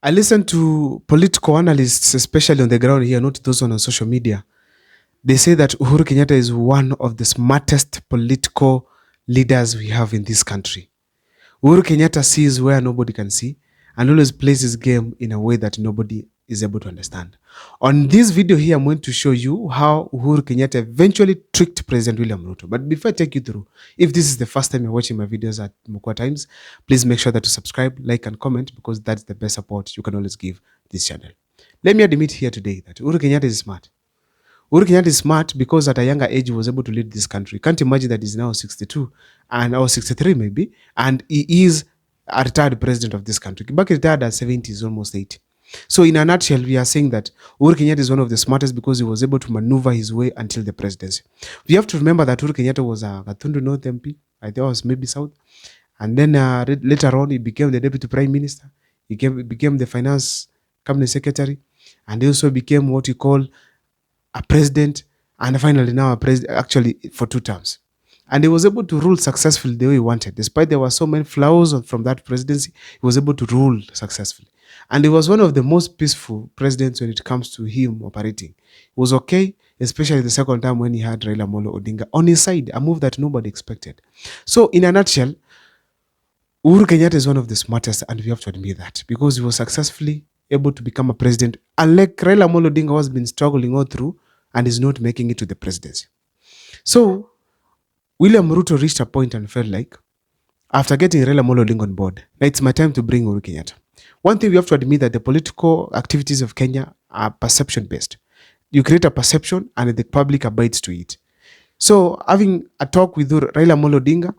I listen to political analysts, especially on the ground here, not those on social media. They say that Uhuru Kenyatta is one of the smartest political leaders we have in this country. Uhuru Kenyatta sees where nobody can see and always plays his game in a way that nobody is able to understand. On this video here, I'm going to show you how Uhuru Kenyatta eventually tricked President William Ruto. But before I take you through, if this is the first time you're watching my videos at Mukwa Times, please make sure that you subscribe, like, and comment because that's the best support you can always give this channel. Let me admit here today that Uhuru Kenyatta is smart. Uhuru Kenyatta is smart because at a younger age he was able to lead this country. Can't imagine that he's now 62 and or 63 maybe, and he is a retired president of this country. Kibaki retired at 70, is almost 80. So in a nutshell, we are saying that Uhuru Kenyatta is one of the smartest because he was able to maneuver his way until the presidency. We have to remember that Uhuru Kenyatta was a Gatundu North MP, I think it was maybe South, and then later on he became the deputy prime minister. Became the finance cabinet secretary, and he also became what you call a president, and finally now a president, actually for 2 terms. And he was able to rule successfully the way he wanted. Despite there were so many flaws from that presidency, he was able to rule successfully. And he was one of the most peaceful presidents when it comes to him operating. It was okay, especially the second time when he had Raila Amolo Odinga on his side, a move that nobody expected. So in a nutshell, Uhuru Kenyatta is one of the smartest, and we have to admit that because he was successfully able to become a president, unlike Raila Amolo Odinga, who has been struggling all through and is not making it to the presidency. So William Ruto reached a point and felt like, after getting Raila Amolo Odinga on board, now it's my time to bring Uhuru Kenyatta. One thing we have to admit that the political activities of Kenya are perception based. You create a perception and the public abides to it. So having a talk with Raila Amolo Odinga,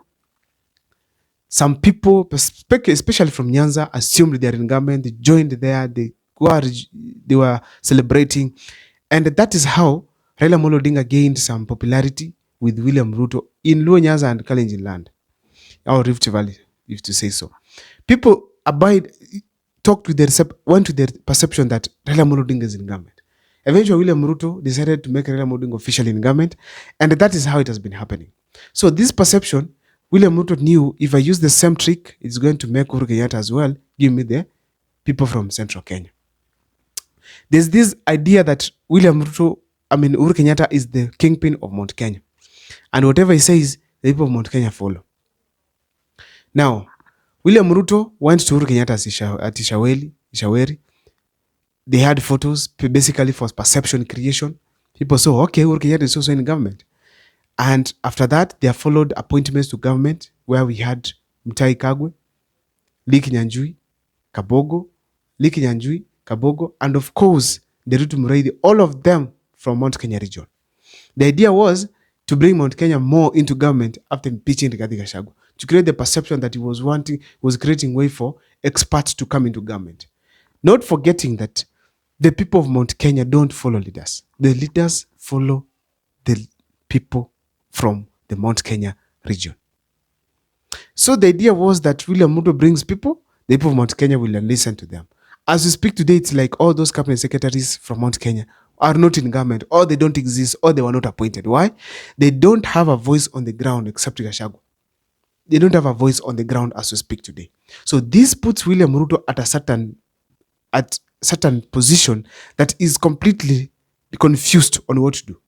some people, especially from Nyanza, assumed they are in government. They joined there. They were celebrating, and that is how Raila Amolo Odinga gained some popularity with William Ruto in Luo Nyanza and Kalenjin land, or Rift Valley, if to say so. People went to their perception that Raila Amolo Odinga is in government. Eventually, William Ruto decided to make Raila Amolo Odinga officially in government, and that is how it has been happening. So this perception, William Ruto knew if I use the same trick, it's going to make Uhuru Kenyatta as well give me the people from central Kenya. There's this idea that Uhuru Kenyatta is the kingpin of Mount Kenya. And whatever he says, the people of Mount Kenya follow. Now, William Ruto went to Uhuru Kenyatta at Ishaweri. They had photos basically for perception creation. People saw, okay, Uhuru Kenyatta is also in government. And after that, there followed appointments to government where we had Mutahi Kagwe, Lee Kinyanjui, Kabogo, and of course, the Ruto Muraidi, all of them from Mount Kenya region. The idea was to bring Mount Kenya more into government after impeaching Rigathi Gachagua, to create the perception that he was creating way for experts to come into government. Not forgetting that the people of Mount Kenya don't follow leaders. The leaders follow the people from the Mount Kenya region. So the idea was that William Ruto brings people, the people of Mount Kenya will listen to them. As we speak today, it's like all those cabinet secretaries from Mount Kenya are not in government, or they don't exist, or they were not appointed. Why? They don't have a voice on the ground except Gachagua. They don't have a voice on the ground as we speak today. So this puts William Ruto at a certain position that is completely confused on what to do.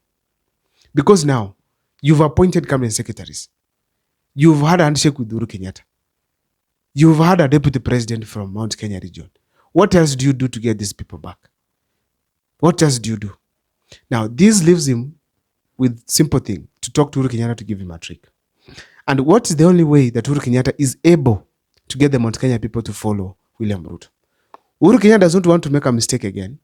Because now, you've appointed cabinet secretaries. You've had a handshake with Uhuru Kenyatta. You've had a deputy president from Mount Kenya region. What else do you do to get these people back? What else do you do? Now, this leaves him with simple thing, to talk to Uhuru Kenyatta to give him a trick. And what is the only way that Uhuru Kenyatta is able to get the Mount Kenya people to follow William Ruto? Uhuru Kenyatta doesn't want to make a mistake again,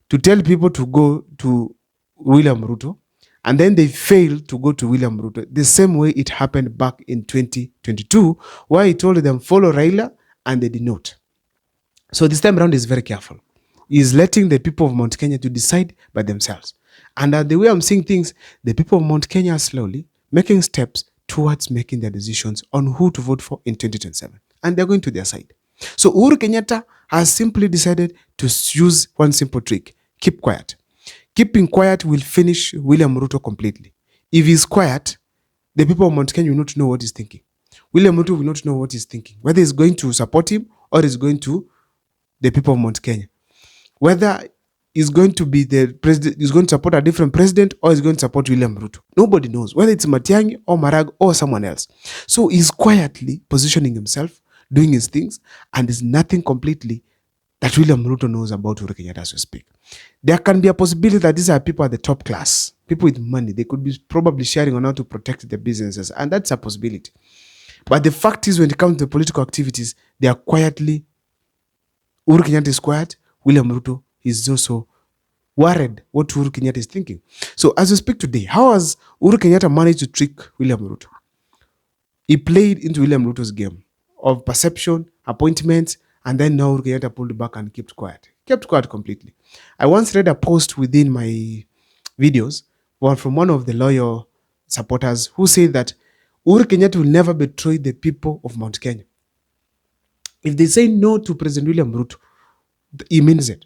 to tell people to go to William Ruto, and then they fail to go to William Ruto the same way it happened back in 2022, where he told them follow Raila, and they did not. So this time around, he's very careful. He's letting the people of Mount Kenya to decide by themselves. And the way I'm seeing things, the people of Mount Kenya are slowly making steps towards making their decisions on who to vote for in 2027. And they're going to their side. So Uhuru Kenyatta has simply decided to use one simple trick: keep quiet. Keeping quiet will finish William Ruto completely. If he's quiet, the people of Mount Kenya will not know what he's thinking. William Ruto will not know what he's thinking, whether he's going to support him or he's going to the people of Mount Kenya. Whether he's going to be the president, he's going to support a different president, or he's going to support William Ruto. Nobody knows whether it's Matiang'i or Marag or someone else. So he's quietly positioning himself, doing his things, and there's nothing completely that William Ruto knows about Uhuru Kenyatta as we speak. There can be a possibility that these are people at the top class, people with money. They could be probably sharing on how to protect their businesses, and that's a possibility. But the fact is, when it comes to political activities, they are quietly, Uhuru Kenyatta is quiet, William Ruto is also worried what Uhuru Kenyatta is thinking. So as we speak today, how has Uhuru Kenyatta managed to trick William Ruto? He played into William Ruto's game of perception, appointments, and then now Uhuru Kenyatta pulled back and kept quiet. Kept quiet completely. I once read a post within my videos from one of the loyal supporters who said that Uhuru Kenyatta will never betray the people of Mount Kenya. If they say no to President William Ruto, he means it.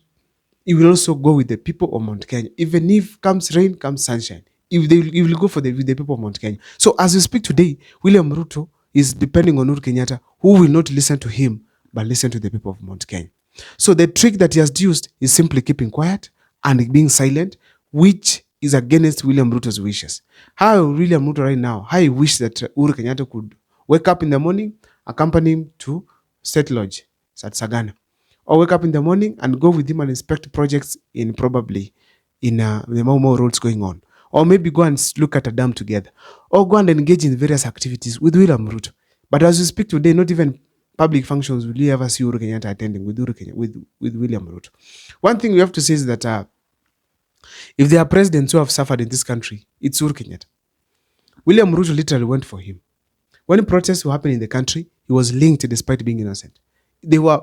He will also go with the people of Mount Kenya. Even if comes rain, comes sunshine, he will go with the people of Mount Kenya. So as we speak today, William Ruto is depending on Uhuru Kenyatta, who will not listen to him, but listen to the people of Mount Kenya. So the trick that he has used is simply keeping quiet and being silent, which is against William Ruto's wishes. How William Ruto right now, how he wish that Uhuru Kenyatta could wake up in the morning, accompany him to State Lodge at Sagana, or wake up in the morning and go with him and inspect projects in probably in the more roads going on, or maybe go and look at a dam together, or go and engage in various activities with William Ruto. But as we speak today, not even public functions will you ever see Uhuru Kenyatta attending with with William Ruto. One thing we have to say is that if there are presidents who have suffered in this country, it's Uhuru Kenyatta. William Ruto literally went for him. When protests were happening in the country, he was linked despite being innocent. They were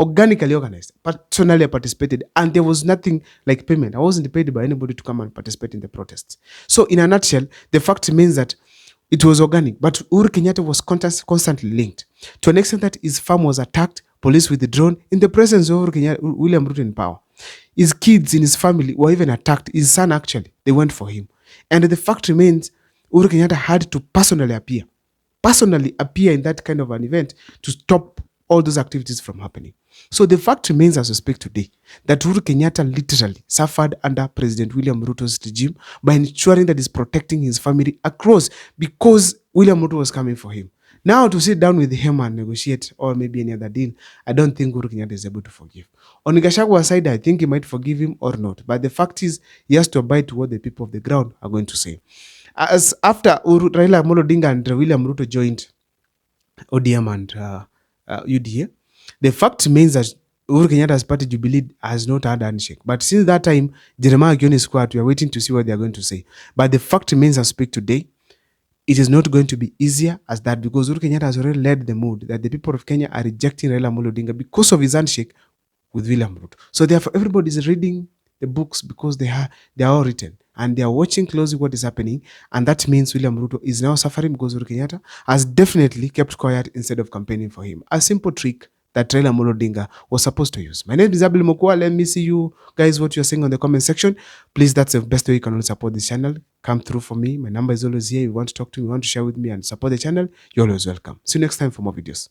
organically organized, personally participated, and there was nothing like payment. I wasn't paid by anybody to come and participate in the protests. So in a nutshell, the fact means that it was organic, but Uhuru Kenyatta was constantly linked to an extent that his farm was attacked, police withdrawn in the presence of William Ruto in power. His kids in his family were even attacked. His son actually, they went for him. And the fact remains, Uhuru Kenyatta had to personally appear in that kind of an event to stop all those activities from happening. So the fact remains as we speak today that Uhuru Kenyatta literally suffered under President William Ruto's regime by ensuring that he's protecting his family across, because William Ruto was coming for him. Now to sit down with him and negotiate or maybe any other deal, I don't think Uhuru Kenyatta is able to forgive. On Gachagwa's side, I think he might forgive him or not. But the fact is, he has to abide to what the people of the ground are going to say. As after Raila Amolo Odinga and William Ruto joined ODM and UDA, the fact remains that Uhuru Kenyatta's party Jubilee has not had a handshake. But since that time, Jeremiah Kioni is quiet. We are waiting to see what they are going to say. But the fact remains as we speak today, it is not going to be easier as that, because Uhuru Kenyatta has already led the mood that the people of Kenya are rejecting Raila Amolo Odinga because of his handshake with William Ruto. So therefore, everybody is reading the books because they are all written, and they are watching closely what is happening. And that means William Ruto is now suffering because Uhuru Kenyatta has definitely kept quiet instead of campaigning for him. A simple trick that Raila Amolo Odinga was supposed to use. My name is Abel Mokua. Let me see you guys what you're saying on the comment section. Please, that's the best way you can support this channel. Come through for me. My number is always here. If you want to talk to me, you want to share with me and support the channel, you're always welcome. See you next time for more videos.